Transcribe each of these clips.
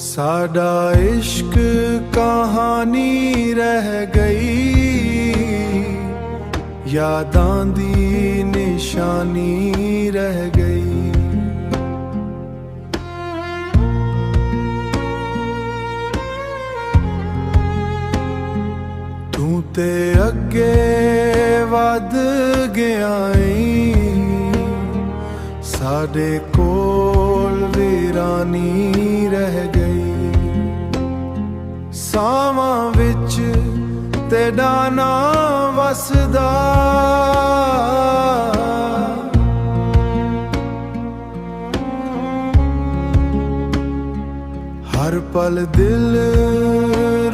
साडा इश्क कहानी रह गई, यादां दी निशानी रह गई। तू ते अगे वध गया ऐ, साडे कोल वीरानी रह गई। सावां विच तेरा नाम वसदा, हर पल दिल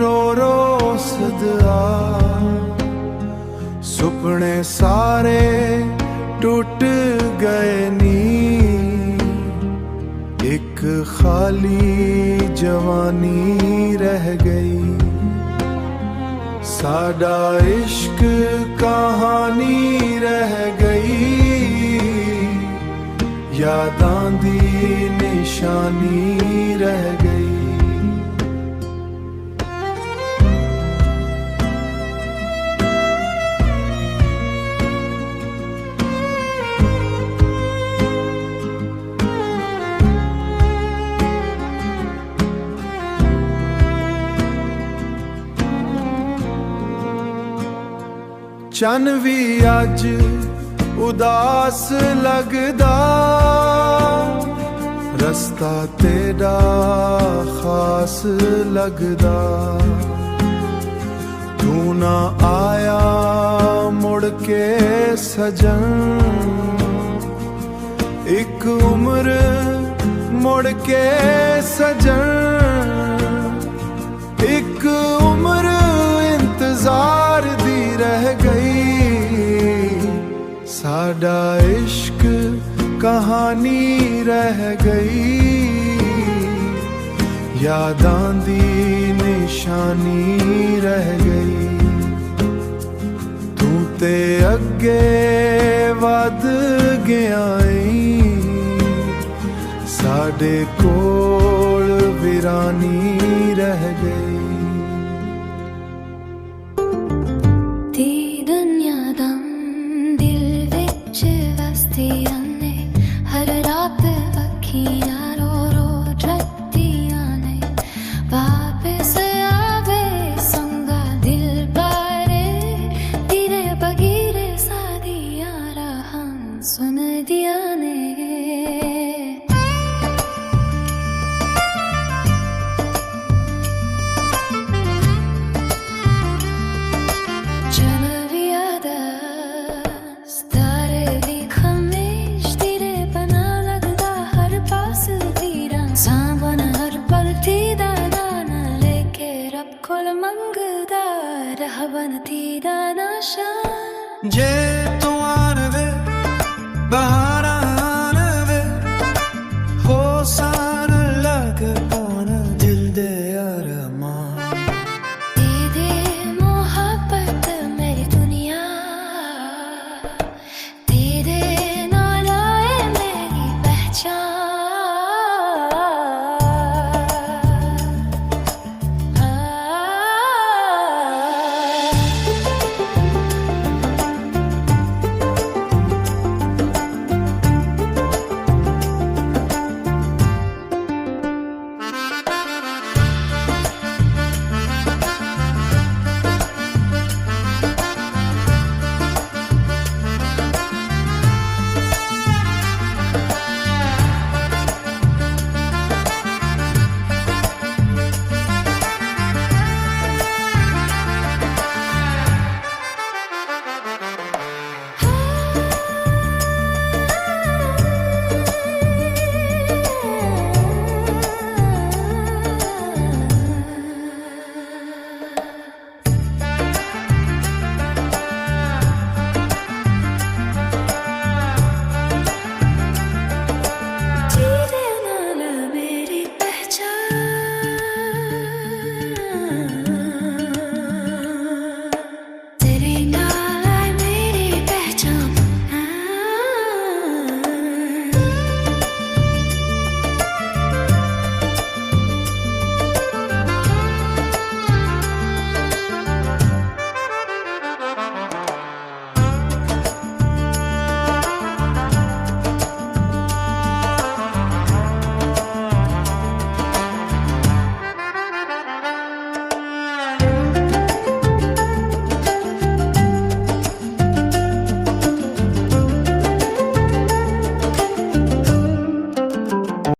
रो रो सदा। सुपने सारे टूट गए नी, एक खाली जवानी रह गई। साडा इश्क कहानी रह गई, यादां दी निशानी रह गई। चन भी अज उदास लगदा, रस्ता तेरा खास लगदा। तू ना आया मुड़ के सजन, एक उम्र मुड़ के सजन। एक उम्र इंतजार दी रह गई। साडा इश्क कहानी रह गई, यादां दी निशानी रह गई। तू ते अगे वध गया ऐ, साडे कोल वीरानी रह गई। हर रात अखियां रो रो जगतियां ने, वापस आवे संगा दिल बारे। धीरे बगीरे सादिया रहम सुन दिया ने। जे